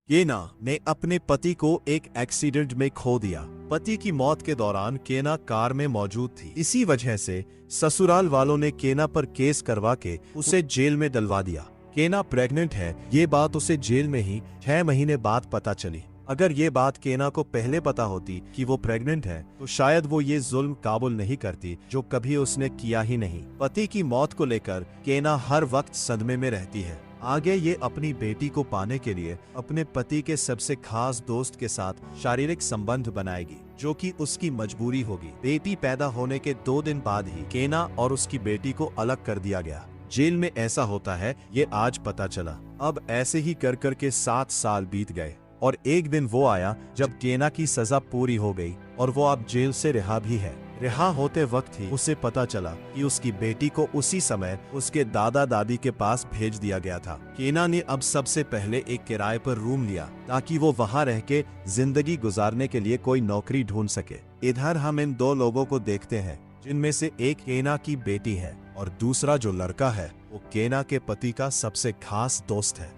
केना ने अपने पति को एक एक्सीडेंट में खो दिया। पति की मौत के दौरान केना कार में मौजूद थी। इसी वजह से ससुराल वालों ने केना पर केस करवा के उसे जेल में डलवा दिया। केना प्रेग्नेंट है, ये बात उसे जेल में ही 6 महीने बाद पता चली। अगर ये बात केना को पहले पता होती कि वो प्रेग्नेंट है तो शायद वो ये जुल्म काबुल नहीं करती जो कभी उसने किया ही नहीं। पति की मौत को लेकर केना हर वक्त सदमे में रहती है। आगे ये अपनी बेटी को पाने के लिए अपने पति के सबसे खास दोस्त के साथ शारीरिक संबंध बनाएगी, जो कि उसकी मजबूरी होगी। बेटी पैदा होने के 2 दिन बाद ही केना और उसकी बेटी को अलग कर दिया गया। जेल में ऐसा होता है ये आज पता चला। अब ऐसे ही कर कर के 7 साल बीत गए और एक दिन वो आया जब केना की सजा पूरी हो गई और वो अब जेल से रिहा भी है। रिहा होते वक्त ही उसे पता चला कि उसकी बेटी को उसी समय उसके दादा दादी के पास भेज दिया गया था। केना ने अब सबसे पहले एक किराए पर रूम लिया ताकि वो वहां रह के जिंदगी गुजारने के लिए कोई नौकरी ढूंढ सके। इधर हम इन 2 लोगों को देखते हैं, जिनमें से एक केना की बेटी है और दूसरा जो लड़का है वो केना के पति का सबसे खास दोस्त है।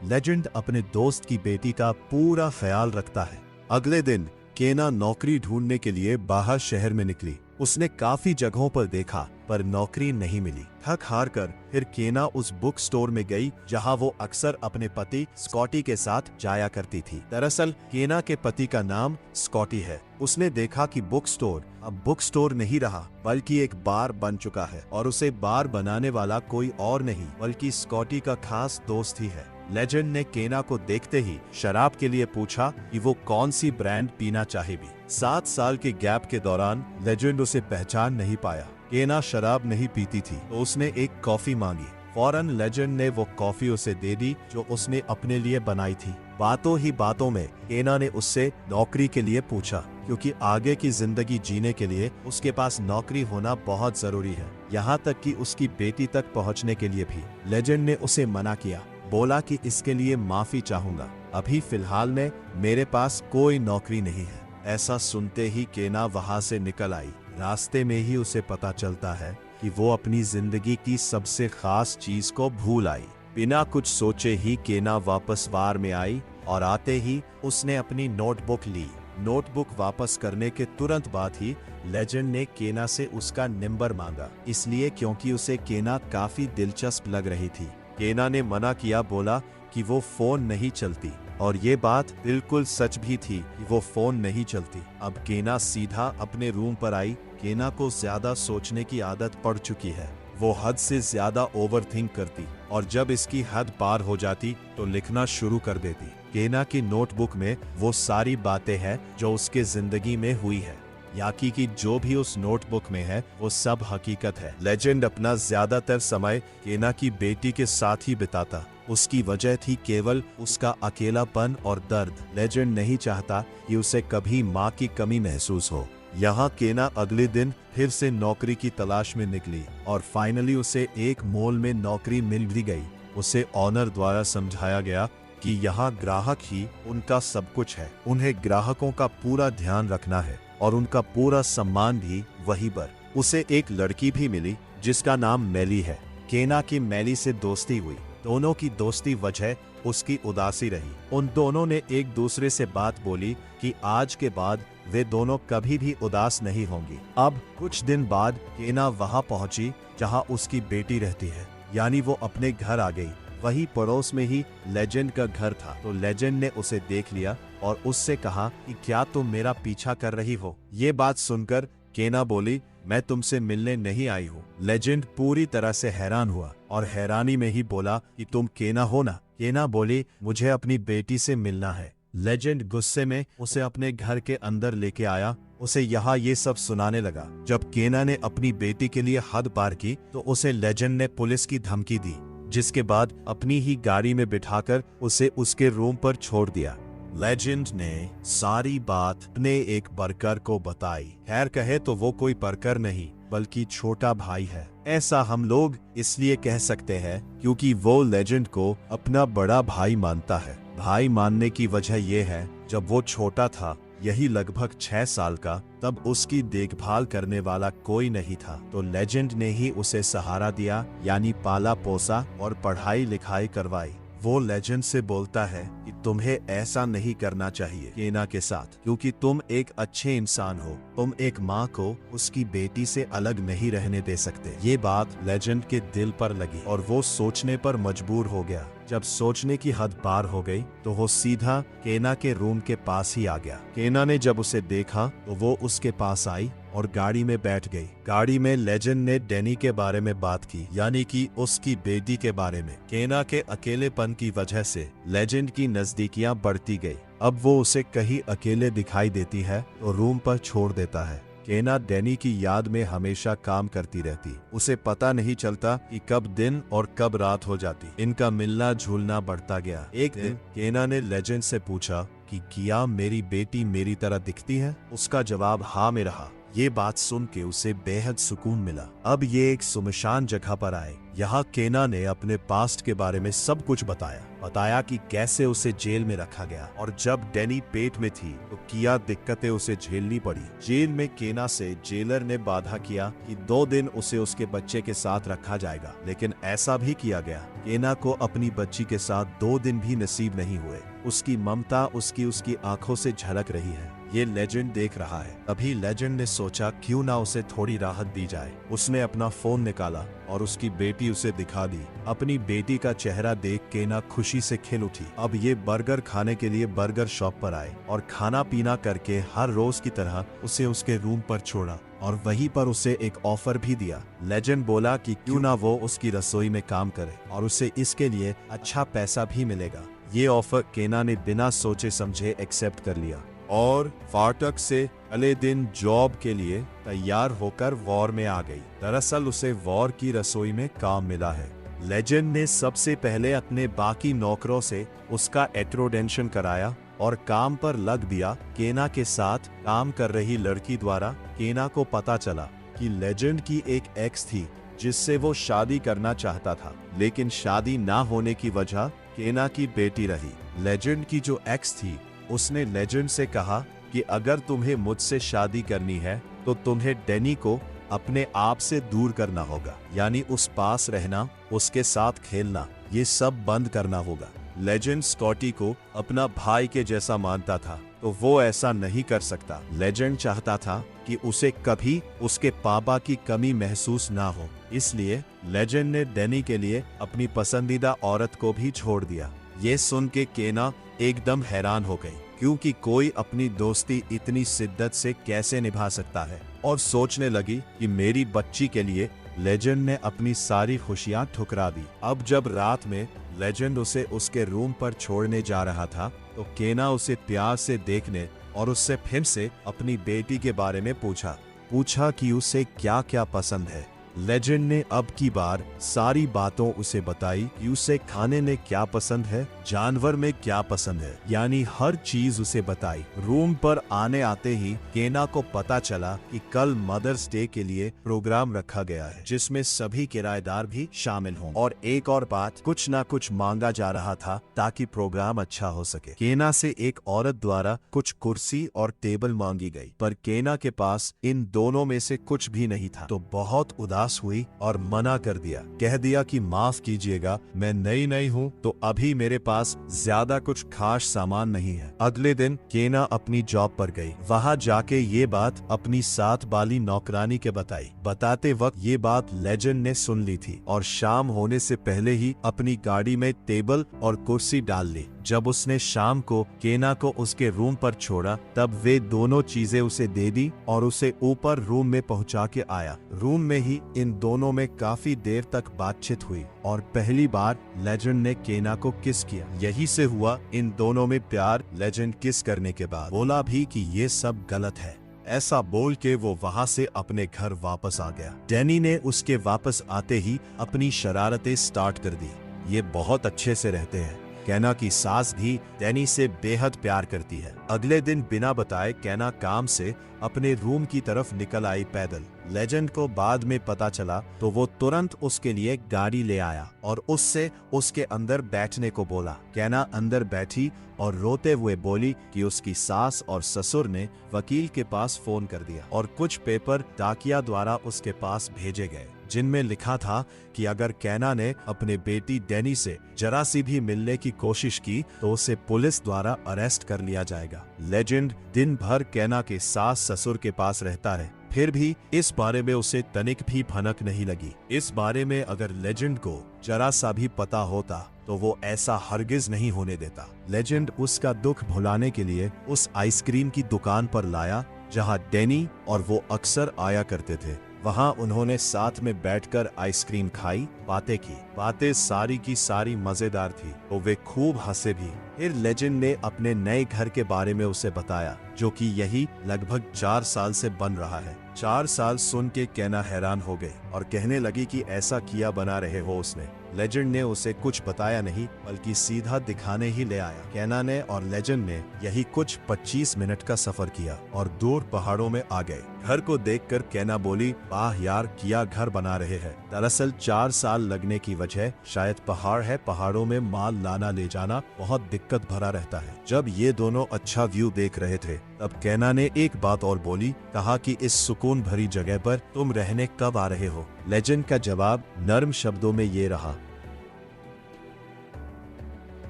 लेजेंड अपने दोस्त की बेटी का पूरा ख्याल रखता है। अगले दिन केना नौकरी ढूंढने के लिए बाहर शहर में निकली। उसने काफी जगहों पर देखा पर नौकरी नहीं मिली। थक हार कर फिर केना उस बुक स्टोर में गई जहां वो अक्सर अपने पति स्कॉटी के साथ जाया करती थी। दरअसल केना के पति का नाम स्कॉटी है। उसने देखा कि बुक स्टोर अब बुक स्टोर नहीं रहा बल्कि एक बार बन चुका है और उसे बार बनाने वाला कोई और नहीं बल्कि स्कॉटी का खास दोस्त ही है। लेजेंड ने केना को देखते ही शराब के लिए पूछा कि वो कौन सी ब्रांड पीना चाहेगी। 7 साल के गैप के दौरान लेजेंड उसे पहचान नहीं पाया। केना शराब नहीं पीती थी तो उसने एक कॉफी मांगी। फौरन लेजेंड ने वो कॉफी उसे दे दी जो उसने अपने लिए बनाई थी। बातों ही बातों में केना ने उससे नौकरी के लिए पूछा, क्योंकि आगे की जिंदगी जीने के लिए उसके पास नौकरी होना बहुत जरूरी है, यहाँ तक कि उसकी बेटी तक पहुँचने के लिए भी। लेजेंड ने उसे मना किया, बोला कि इसके लिए माफी चाहूंगा, अभी फिलहाल में मेरे पास कोई नौकरी नहीं है। ऐसा सुनते ही केना वहां से निकल आई। रास्ते में ही उसे पता चलता है कि वो अपनी जिंदगी की सबसे खास चीज को भूल आई। बिना कुछ सोचे ही केना वापस बार में आई और आते ही उसने अपनी नोटबुक ली। नोटबुक वापस करने के तुरंत बाद ही लेजेंड ने केना से उसका नंबर मांगा, इसलिए क्योंकि उसे केना काफी दिलचस्प लग रही थी। केना ने मना किया, बोला कि वो फोन नहीं चलती और ये बात बिल्कुल सच भी थी कि वो फोन नहीं चलती। अब केना सीधा अपने रूम पर आई। केना को ज्यादा सोचने की आदत पड़ चुकी है। वो हद से ज्यादा ओवरथिंक करती और जब इसकी हद पार हो जाती तो लिखना शुरू कर देती। केना की नोटबुक में वो सारी बातें हैं जो उसके जिंदगी में हुई है, यानी कि जो भी उस नोटबुक में है वो सब हकीकत है। लेजेंड अपना ज्यादातर समय केना की बेटी के साथ ही बिताता। उसकी वजह थी केवल उसका अकेलापन और दर्द। लेजेंड नहीं चाहता कि उसे कभी माँ की कमी महसूस हो। यहाँ केना अगले दिन फिर से नौकरी की तलाश में निकली और फाइनली उसे एक मॉल में नौकरी मिल भी गई। उसे ऑनर द्वारा समझाया गया कि यहाँ ग्राहक ही उनका सब कुछ है, उन्हें ग्राहकों का पूरा ध्यान रखना है और उनका पूरा सम्मान भी वहीं पर। उसे एक लड़की भी मिली जिसका नाम मैली है। केना की मैली से दोस्ती हुई। दोनों की दोस्ती वजह उसकी उदासी रही। उन दोनों ने एक दूसरे से बात बोली कि आज के बाद वे दोनों कभी भी उदास नहीं होंगी। अब कुछ दिन बाद केना वहां पहुंची जहां उसकी बेटी रहती है, यानी वो अपने घर आ गई। वही पड़ोस में ही लेजेंड का घर था, तो लेजेंड ने उसे देख लिया और उससे कहा कि क्या तुम मेरा पीछा कर रही हो। ये बात सुनकर केना बोली, मैं तुमसे मिलने नहीं आई हूँ। लेजेंड पूरी तरह से हैरान हुआ और हैरानी में ही बोला कि तुम केना हो ना। केना बोली, मुझे अपनी बेटी से मिलना है। लेजेंड गुस्से में उसे अपने घर के अंदर लेके आया। उसे यहाँ ये सब सुनाने लगा। जब केना ने अपनी बेटी के लिए हद पार की तो उसे लेजेंड ने पुलिस की धमकी दी, जिसके बाद अपनी ही गाड़ी में बिठाकर उसे उसके रूम पर छोड़ दिया। लेजेंड ने सारी बात अपने एक वर्कर को बताई। खैर कहे तो वो कोई वर्कर नहीं बल्कि छोटा भाई है। ऐसा हम लोग इसलिए कह सकते हैं क्योंकि वो लेजेंड को अपना बड़ा भाई मानता है। भाई मानने की वजह यह है, जब वो छोटा था, यही लगभग 6 साल का, तब उसकी देखभाल करने वाला कोई नहीं था, तो लेजेंड ने ही उसे सहारा दिया, यानी पाला पोसा और पढ़ाई लिखाई करवाई। वो लेजेंड से बोलता है कि तुम्हें ऐसा नहीं करना चाहिए केना के साथ, क्योंकि तुम एक अच्छे इंसान हो। तुम एक माँ को उसकी बेटी से अलग नहीं रहने दे सकते। ये बात लेजेंड के दिल पर लगी और वो सोचने पर मजबूर हो गया। जब सोचने की हद पार हो गई तो वो सीधा केना के रूम के पास ही आ गया। केना ने जब उसे देखा तो वो उसके पास आई और गाड़ी में बैठ गई। गाड़ी में लेजेंड ने डैनी के बारे में बात की, यानी कि उसकी बेटी के बारे में। केना के अकेलेपन की वजह से लेजेंड की नजदीकियां बढ़ती गई। अब वो उसे कहीं अकेले दिखाई देती है तो रूम पर छोड़ देता है। केना डैनी की याद में हमेशा काम करती रहती। उसे पता नहीं चलता कि कब दिन और कब रात हो जाती। इनका मिलना झूलना बढ़ता गया। एक दिन केना ने लेजेंड से पूछा कि क्या मेरी बेटी मेरी तरह दिखती है? उसका जवाब हाँ में रहा। ये बात सुन के उसे बेहद सुकून मिला। अब ये एक सुनसान जगह पर आए। यहाँ केना ने अपने पास्ट के बारे में सब कुछ बताया कि कैसे उसे जेल में रखा गया और जब डैनी पेट में थी तो क्या दिक्कतें उसे झेलनी पड़ी। जेल में केना से जेलर ने वादा किया कि 2 दिन उसे उसके बच्चे के साथ रखा जाएगा, लेकिन ऐसा भी किया गया। केना को अपनी बच्ची के साथ 2 दिन भी नसीब नहीं हुए। उसकी ममता उसकी आंखों से झलक रही है। ये लेजेंड देख रहा है। अभी लेजेंड ने सोचा क्यों ना उसे थोड़ी राहत दी जाए। उसने अपना फोन निकाला और उसकी बेटी उसे दिखा दी। अपनी बेटी का चेहरा देख केना खुशी से खिल उठी। अब ये बर्गर खाने के लिए बर्गर शॉप पर आए और खाना पीना करके हर रोज की तरह उसे उसके रूम पर छोड़ा और वहीं पर उसे एक ऑफर भी दिया। लेजेंड बोला कि क्यों ना वो उसकी रसोई में काम करे और उसे इसके लिए अच्छा पैसा भी मिलेगा। ये ऑफर केना ने बिना सोचे समझे एक्सेप्ट कर लिया और फाटक से अगले दिन जॉब के लिए तैयार होकर वॉर में आ गई। दरअसल उसे वॉर की रसोई में काम मिला है। लेजेंड ने सबसे पहले अपने बाकी नौकरों से उसका इंट्रोडक्शन कराया और काम पर लग दिया। केना के साथ काम कर रही लड़की द्वारा केना को पता चला कि लेजेंड की एक एक्स थी जिससे वो शादी करना चाहता था, लेकिन शादी ना होने की वजह केना की बेटी रही। लेजेंड की जो एक्स थी उसने लेजेंड से कहा कि अगर तुम्हें मुझसे शादी करनी है तो तुम्हें डैनी को अपने आप से दूर करना होगा, यानी उस पास रहना, उसके साथ खेलना, ये सब बंद करना होगा। लेजेंड स्कॉटी को अपना भाई के जैसा मानता था तो वो ऐसा नहीं कर सकता। लेजेंड चाहता था कि उसे कभी उसके पापा की कमी महसूस ना हो, इसलिए लेजेंड ने डैनी के लिए अपनी पसंदीदा औरत को भी छोड़ दिया। ये सुन के केना एकदम हैरान हो गई, क्योंकि कोई अपनी दोस्ती इतनी शिद्दत से कैसे निभा सकता है, और सोचने लगी कि मेरी बच्ची के लिए लेजेंड ने अपनी सारी खुशियां ठुकरा दी। अब जब रात में लेजेंड उसे उसके रूम पर छोड़ने जा रहा था तो केना उसे प्यार से देखने और उससे फिर से अपनी बेटी के बारे में पूछा कि उसे क्या क्या पसंद है। लेजेंड ने अब की बार सारी बातों उसे बताई कि उसे खाने में क्या पसंद है, जानवर में क्या पसंद है, यानी हर चीज उसे बताई। रूम पर आने आते ही केना को पता चला कि कल मदर्स डे के लिए प्रोग्राम रखा गया है जिसमें सभी किराएदार भी शामिल हों, और एक और बात, कुछ ना कुछ मांगा जा रहा था ताकि प्रोग्राम अच्छा हो सके। केना से एक औरत द्वारा कुछ कुर्सी और टेबल मांगी गई, पर केना के पास इन दोनों में से कुछ भी नहीं था तो बहुत उदास हुई और मना कर दिया। कह दिया कि माफ कीजिएगा, मैं नई हूँ तो अभी मेरे पास ज्यादा कुछ खास सामान नहीं है। अगले दिन केना अपनी जॉब पर गई। वहाँ जाके ये बात अपनी साथ वाली नौकरानी के बताते वक्त ये बात लेजेंड ने सुन ली थी और शाम होने से पहले ही अपनी गाड़ी में टेबल और कुर्सी डाल ली। जब उसने शाम को केना को उसके रूम पर छोड़ा तब वे दोनों चीजें उसे दे दी और उसे ऊपर रूम में पहुंचा के आया। रूम में ही इन दोनों में काफी देर तक बातचीत हुई और पहली बार लेजेंड ने केना को किस किया। यही से हुआ इन दोनों में प्यार। लेजेंड किस करने के बाद बोला भी कि ये सब गलत है। ऐसा बोल के वो वहाँ से अपने घर वापस आ गया। डैनी ने उसके वापस आते ही अपनी शरारतें स्टार्ट कर दी। ये बहुत अच्छे से रहते हैं। केना की सास भी डैनी से बेहद प्यार करती है। अगले दिन बिना बताए केना काम से अपने रूम की तरफ निकल आई पैदल। लेजेंड को बाद में पता चला तो वो तुरंत उसके लिए गाड़ी ले आया और उससे उसके अंदर बैठने को बोला। केना अंदर बैठी और रोते हुए बोली कि उसकी सास और ससुर ने वकील के पास फोन कर दिया और कुछ पेपर डाकिया द्वारा उसके पास भेजे गए। जिनमें लिखा था कि अगर कैना ने अपने बेटी डैनी से जरा सी भी मिलने की कोशिश की तो उसे पुलिस द्वारा अरेस्ट कर लिया जाएगा। लेजेंड दिन भर कैना के सास ससुर के पास रहता है, फिर भी इस बारे में उसे तनिक भी भनक नहीं लगी। इस बारे में अगर लेजेंड को जरा सा भी पता होता तो वो ऐसा हरगिज नहीं होने देता। लेजेंड उसका दुख भुलाने के लिए उस आइसक्रीम की दुकान पर लाया जहां डैनी और वो अक्सर आया करते थे। वहां उन्होंने साथ में बैठकर आइसक्रीम खाई, बातें की। बातें सारी की सारी मजेदार थी तो वे खूब हंसे भी। फिर लेजेंड ने अपने नए घर के बारे में उसे बताया, जो कि यही लगभग 4 साल से बन रहा है। 4 साल सुन के कैना हैरान हो गई और कहने लगी कि ऐसा किया बना रहे हो उसने। लेजेंड ने उसे कुछ बताया नहीं, बल्कि सीधा दिखाने ही ले आया। कैना ने और लेजेंड ने यही कुछ 25 मिनट का सफर किया और दूर पहाड़ों में आ गए। घर को देखकर कैना बोली, वाह यार, क्या घर बना रहे हैं। दरअसल 4 साल लगने की वजह शायद पहाड़ है। पहाड़ों में माल लाना ले जाना बहुत दिक्कत भरा रहता है। जब ये दोनों अच्छा व्यू देख रहे थे तब कैना ने एक बात और बोली, कहा कि इस सुकून भरी जगह पर तुम रहने कब आ रहे हो। लेजेंड का जवाब नर्म शब्दों में ये रहा,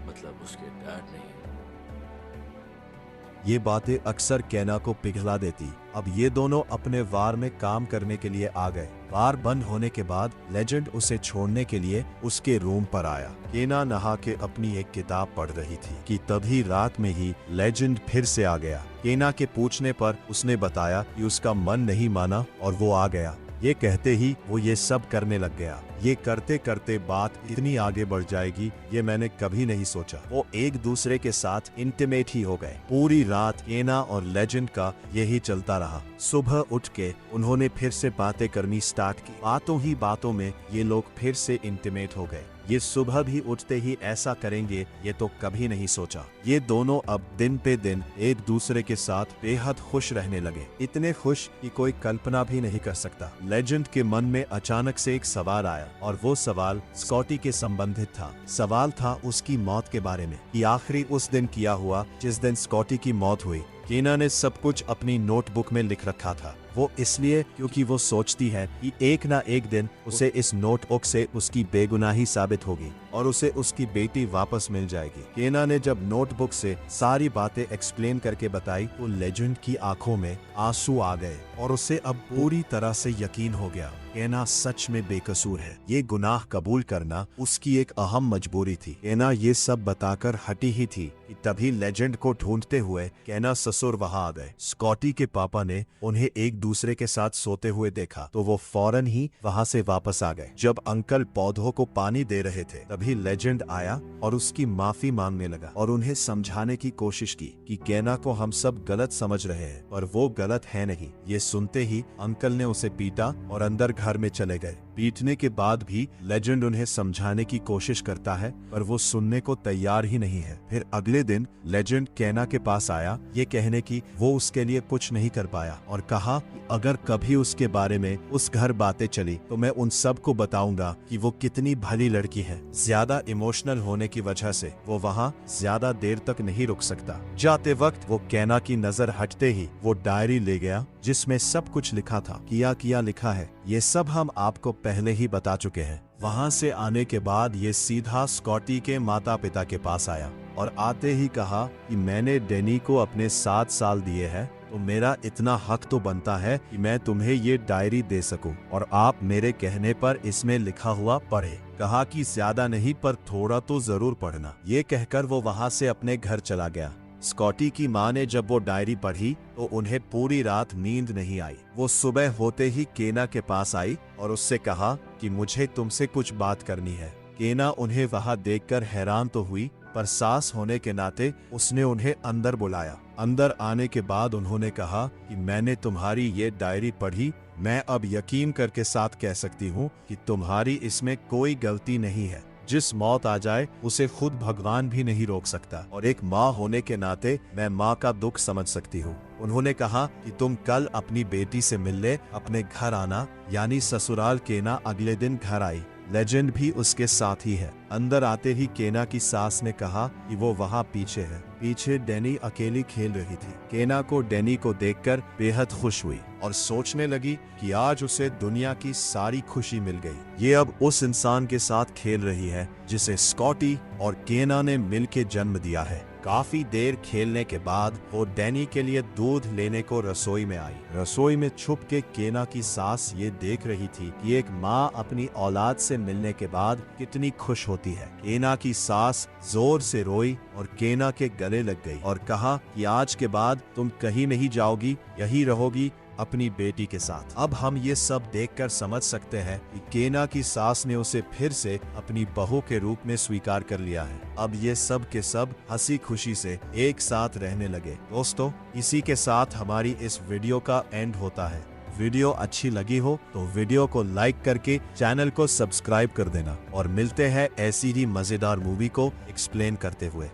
मतलब उसके डैड नहीं। ये बातें अक्सर कैना को पिघला देती। अब ये दोनों अपने वार में काम करने के लिए आ गए। वार बंद होने के बाद लेजेंड उसे छोड़ने के लिए उसके रूम पर आया। कैना नहा के अपनी एक किताब पढ़ रही थी कि तभी रात में ही लेजेंड फिर से आ गया। कैना के पूछने पर उसने बताया कि उसका मन नहीं माना और वो आ गया। ये कहते ही वो ये सब करने लग गया। ये करते करते बात इतनी आगे बढ़ जाएगी ये मैंने कभी नहीं सोचा। वो एक दूसरे के साथ इंटीमेट ही हो गए। पूरी रात कैना और लेजेंड का यही चलता रहा। सुबह उठ के उन्होंने फिर से बातें करनी स्टार्ट की। बातों ही बातों में ये लोग फिर से इंटीमेट हो गए। ये सुबह भी उठते ही ऐसा करेंगे ये तो कभी नहीं सोचा। ये दोनों अब दिन पे दिन एक दूसरे के साथ बेहद खुश रहने लगे, इतने खुश कि कोई कल्पना भी नहीं कर सकता। लेजेंड के मन में अचानक से एक सवाल आया और वो सवाल स्कॉटी के संबंधित था। सवाल था उसकी मौत के बारे में, कि आखिरी उस दिन क्या हुआ जिस दिन स्कॉटी की मौत हुई। कैना ने सब कुछ अपनी नोटबुक में लिख रखा था। वो इसलिए क्योंकि वो सोचती है कि एक ना एक दिन उसे इस नोटबुक से उसकी बेगुनाही साबित होगी और उसे उसकी बेटी वापस मिल जाएगी। कैना ने जब नोटबुक से सारी बातें एक्सप्लेन करके बताई तो लेजेंड की आंखों में आंसू आ गए और उसे अब पूरी तरह से यकीन हो गया कैना सच में बेकसूर है। ये गुनाह कबूल करना उसकी एक अहम मजबूरी थी। कैना ये सब बताकर हटी ही थी कि तभी लेजेंड को ढूंढते हुए कैना ससुर वहां आ गए। स्कॉटी के पापा ने उन्हें एक दूसरे के साथ सोते हुए देखा तो वो फौरन ही वहां से वापस आ गए। जब अंकल पौधों को पानी दे रहे थे तभी लेजेंड आया और उसकी माफी मांगने लगा और उन्हें समझाने की कोशिश की कि कैना को हम सब गलत समझ रहे हैं और वो गलत है नहीं। ये सुनते ही अंकल ने उसे पीटा और अंदर घर में चले गए। पीटने के बाद भी लेजेंड उन्हें समझाने की कोशिश करता है पर वो सुनने को तैयार ही नहीं है। फिर अगले दिन लेजेंड कैना के पास आया ये कहने की वो उसके लिए कुछ नहीं कर पाया और कहा कि अगर कभी उसके बारे में उस घर बातें चली तो मैं उन सब को बताऊंगा कि वो कितनी भली लड़की है। ज्यादा इमोशनल होने की वजह से वो वहाँ ज्यादा देर तक नहीं रुक सकता। जाते वक्त वो कैना की नजर हटते ही वो डायरी ले गया जिसमें सब कुछ लिखा था। किया लिखा है, ये सब हम आपको पहले ही बता चुके हैं। वहाँ से आने के बाद ये सीधा स्कॉटी के माता पिता के पास आया और आते ही कहा कि मैंने डैनी को अपने 7 साल दिए हैं तो मेरा इतना हक तो बनता है कि मैं तुम्हें ये डायरी दे सकूं और आप मेरे कहने पर इसमें लिखा हुआ पढ़े। कहा कि ज्यादा नहीं पर थोड़ा तो जरूर पढ़ना। ये कहकर वो वहाँ से अपने घर चला गया। स्कॉटी की माँ ने जब वो डायरी पढ़ी तो उन्हें पूरी रात नींद नहीं आई। वो सुबह होते ही कैना के पास आई और उससे कहा कि मुझे तुमसे कुछ बात करनी है। कैना उन्हें वहाँ देखकर हैरान तो हुई पर सास होने के नाते उसने उन्हें अंदर बुलाया। अंदर आने के बाद उन्होंने कहा कि मैंने तुम्हारी ये डायरी पढ़ी, मैं अब यकीन करके साथ कह सकती हूँ कि तुम्हारी इसमें कोई गलती नहीं है। जिस मौत आ जाए उसे खुद भगवान भी नहीं रोक सकता और एक माँ होने के नाते मैं माँ का दुख समझ सकती हूँ। उन्होंने कहा कि तुम कल अपनी बेटी से मिलने अपने घर आना। यानी ससुराल कैना अगले दिन घर आई लेजेंड भी उसके साथ ही है। अंदर आते ही केना की सास ने कहा कि वो वहाँ पीछे है। पीछे डैनी अकेली खेल रही थी। केना को डैनी को देखकर बेहद खुश हुई और सोचने लगी कि आज उसे दुनिया की सारी खुशी मिल गई। ये अब उस इंसान के साथ खेल रही है जिसे स्कॉटी और केना ने मिलकर जन्म दिया है। काफी देर खेलने के बाद वो डैनी के लिए दूध लेने को रसोई में आई। रसोई में छुप के केना की सास ये देख रही थी कि एक माँ अपनी औलाद से मिलने के बाद कितनी खुश होती है। केना की सास जोर से रोई और केना के गले लग गई और कहा कि आज के बाद तुम कहीं नहीं जाओगी, यही रहोगी अपनी बेटी के साथ। अब हम ये सब देखकर समझ सकते हैं कि केना की सास ने उसे फिर से अपनी बहू के रूप में स्वीकार कर लिया है। अब ये सब के सब हंसी खुशी से एक साथ रहने लगे। दोस्तों, इसी के साथ हमारी इस वीडियो का एंड होता है। वीडियो अच्छी लगी हो तो वीडियो को लाइक करके चैनल को सब्सक्राइब कर देना और मिलते हैं ऐसी ही मजेदार मूवी को एक्सप्लेन करते हुए।